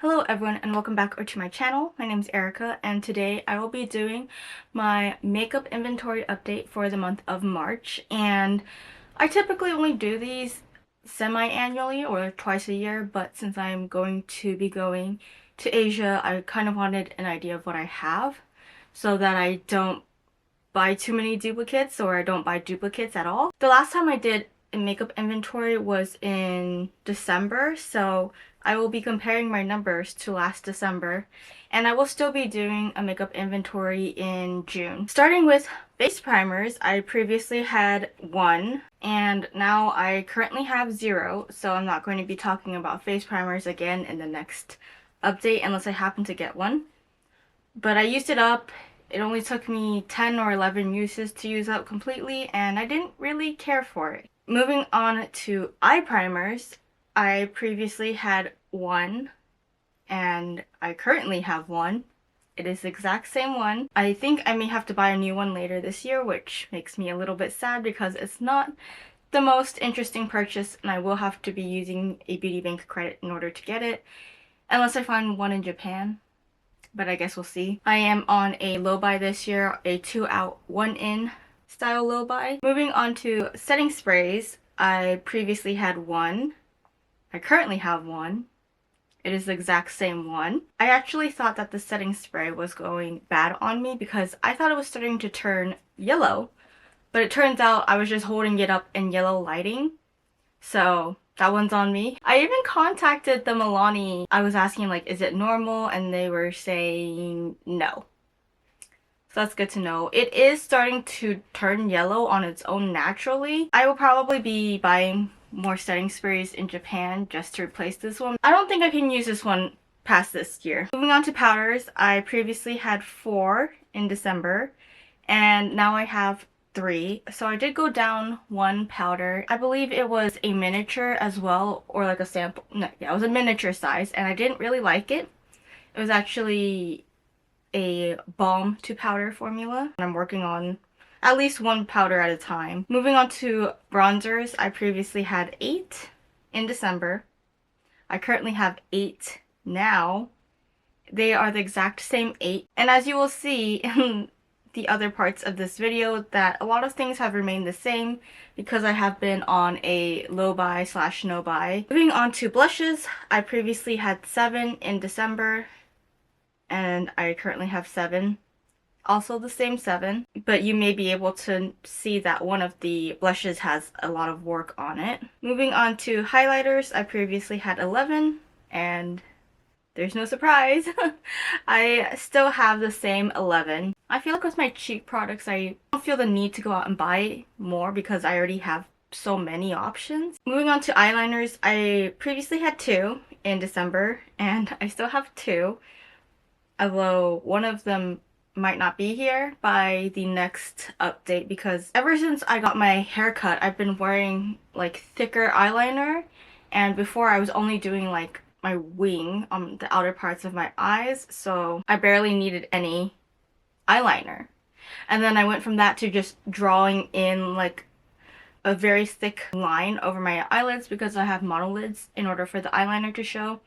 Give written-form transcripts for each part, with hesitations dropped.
Hello everyone and welcome back to my channel. My name is Erica and today I will be doing my makeup inventory update for the month of March, and I typically only do these semi-annually or twice a year, but since I'm going to be going to Asia, I kind of wanted an idea of what I have so that I don't buy too many duplicates, or I don't buy duplicates at all. The last time I did a makeup inventory was in December, so I will be comparing my numbers to last December, and I will still be doing a makeup inventory in June. Starting with face primers, I previously had 1 and now I currently have 0, so I'm not going to be talking about face primers again in the next update unless I happen to get one. But I used it up. It only took me 10 or 11 uses to use up completely, and I didn't really care for it. Moving on to eye primers, I previously had 1, and I currently have 1. It is the exact same one. I think I may have to buy a new one later this year, which makes me a little bit sad because it's not the most interesting purchase, and I will have to be using a beauty bank credit in order to get it, unless I find one in Japan. But I guess we'll see. I am on a low buy this year, a 2 out 1 in style low buy. Moving on to setting sprays, I previously had 1. I currently have 1. It is the exact same one. I actually thought that the setting spray was going bad on me because I thought it was starting to turn yellow, but it turns out I was just holding it up in yellow lighting. So that one's on me. I even contacted the Milani. I was asking like, is it normal? And they were saying no. So that's good to know. It is starting to turn yellow on its own naturally. I will probably be buying more setting sprays in Japan just to replace this one. I don't think I can use this one past this year. Moving on to powders, I previously had 4 in December and now I have 3. So I did go down 1 powder. I believe it was a miniature as well, or like a sample. No, yeah, it was a miniature size and I didn't really like it. It was actually a balm to powder formula, and I'm working on at least 1 powder at a time. Moving on to bronzers, I previously had 8 in December. I currently have 8 now. They are the exact same 8, and as you will see in the other parts of this video, that a lot of things have remained the same because I have been on a low buy / no buy. Moving on to blushes, I previously had 7 in December and I currently have 7. Also the same 7, but you may be able to see that one of the blushes has a lot of work on it. Moving on to highlighters, I previously had 11 and there's no surprise. I still have the same 11. I feel like with my cheek products, I don't feel the need to go out and buy more because I already have so many options. Moving on to eyeliners, I previously had 2 in December and I still have 2. Although one of them might not be here by the next update because ever since I got my haircut, I've been wearing like thicker eyeliner, and before I was only doing like my wing on the outer parts of my eyes, so I barely needed any eyeliner. And then I went from that to just drawing in like a very thick line over my eyelids because I have monolids in order for the eyeliner to show.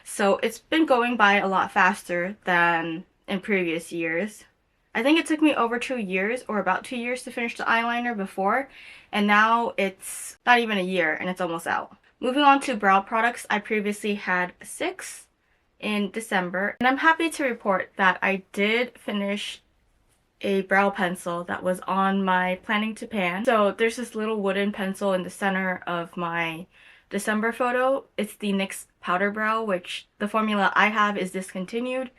So it's been going by a lot faster than in previous years. I think it took me over 2 years, or about 2 years, to finish the eyeliner before, and now it's not even a year and it's almost out. Moving on to brow products, I previously had 6 in December, and I'm happy to report that I did finish a brow pencil that was on my planning to pan. So there's this little wooden pencil in the center of my December photo. It's the NYX Powder Brow, which the formula I have is discontinued.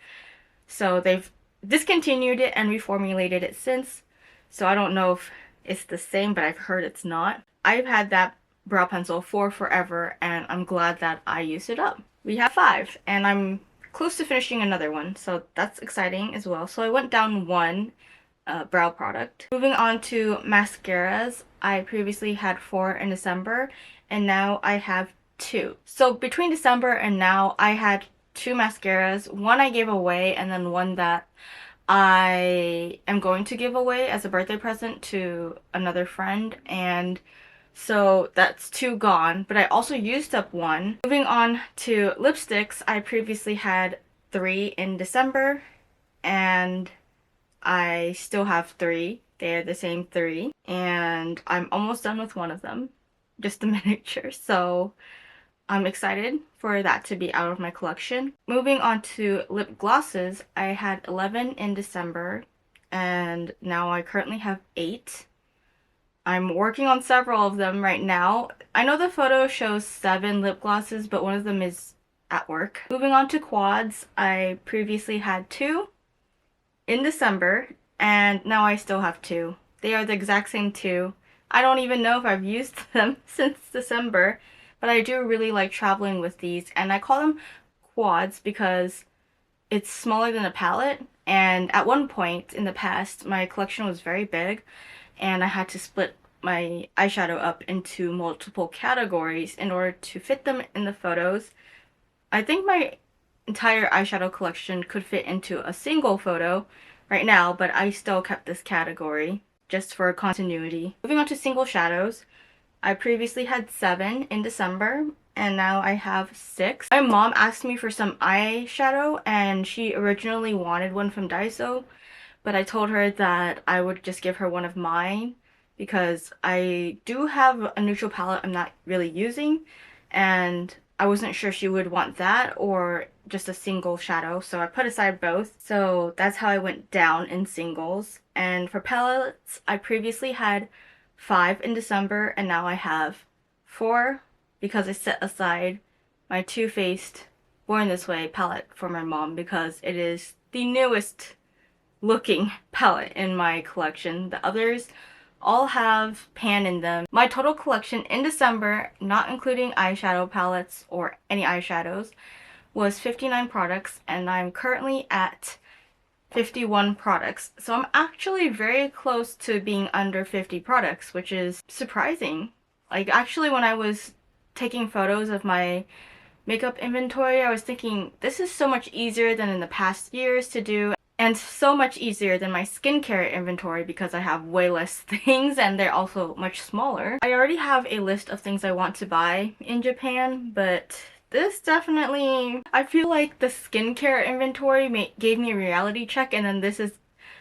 So they've discontinued it and reformulated it since. So I don't know if it's the same, but I've heard it's not. I've had that brow pencil for forever and I'm glad that I used it up. We have 5 and I'm close to finishing another one, so that's exciting as well. So I went down 1 brow product. Moving on to mascaras, I previously had 4 in December and now I have 2. So between December and now I had 2 mascaras. One I gave away and then one that I am going to give away as a birthday present to another friend, and So that's 2 gone, but I also used up 1. Moving on to lipsticks, I previously had 3 in December, and I still have 3. They're the same 3, and I'm almost done with one of them, just a miniature, so I'm excited for that to be out of my collection. Moving on to lip glosses, I had 11 in December, and now I currently have 8. I'm working on several of them right now. I know the photo shows 7 lip glosses, but one of them is at work. Moving on to quads, I previously had 2 in December, and now I still have 2. They are the exact same 2. I don't even know if I've used them since December, but I do really like traveling with these, and I call them quads because it's smaller than a palette, and at one point in the past, my collection was very big, and I had to split my eyeshadow up into multiple categories in order to fit them in the photos. I think my entire eyeshadow collection could fit into a single photo right now, but I still kept this category just for continuity. Moving on to single shadows, I previously had 7 in December, and now I have 6. My mom asked me for some eyeshadow, and she originally wanted one from Daiso, but I told her that I would just give her one of mine because I do have a neutral palette I'm not really using, and I wasn't sure she would want that or just a single shadow, so I put aside both. So that's how I went down in singles. And for palettes, I previously had 5 in December, and now I have 4 because I set aside my Too Faced Born This Way palette for my mom because it is the newest looking palette in my collection. The others all have pan in them. My total collection in December, not including eyeshadow palettes or any eyeshadows, was 59 products, and I'm currently at 51 products. So I'm actually very close to being under 50 products, which is surprising. Like, actually, when I was taking photos of my makeup inventory, I was thinking this is so much easier than in the past years to do, and so much easier than my skincare inventory because I have way less things and they're also much smaller. I already have a list of things I want to buy in Japan, but this definitely, I feel like the skincare inventory gave me a reality check, and then this is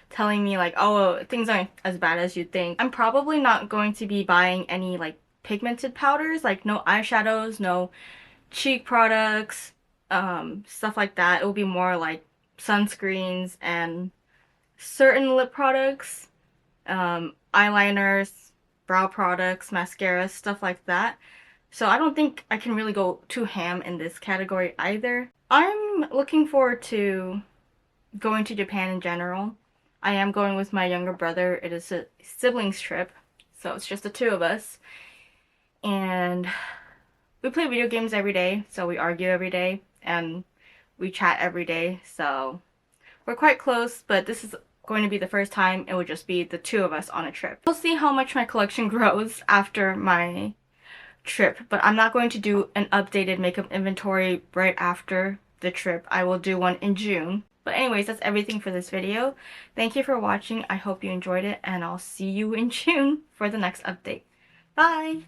telling me like, oh, things aren't as bad as you'd think. I'm probably not going to be buying any like pigmented powders, like no eyeshadows, no cheek products, stuff like that. It will be more like sunscreens and certain lip products, eyeliners, brow products, mascara, stuff like that. So I don't think I can really go too ham in this category either. I'm looking forward to going to Japan in general. I am going with my younger brother. It is a siblings trip, so it's just the 2 of us. And we play video games every day, so we argue every day, and we chat every day, so we're quite close, but this is going to be the first time it would just be the 2 of us on a trip. We'll see how much my collection grows after my trip, but I'm not going to do an updated makeup inventory right after the trip. I will do one in June. But anyways, that's everything for this video. Thank you for watching. I hope you enjoyed it, and I'll see you in June for the next update. Bye!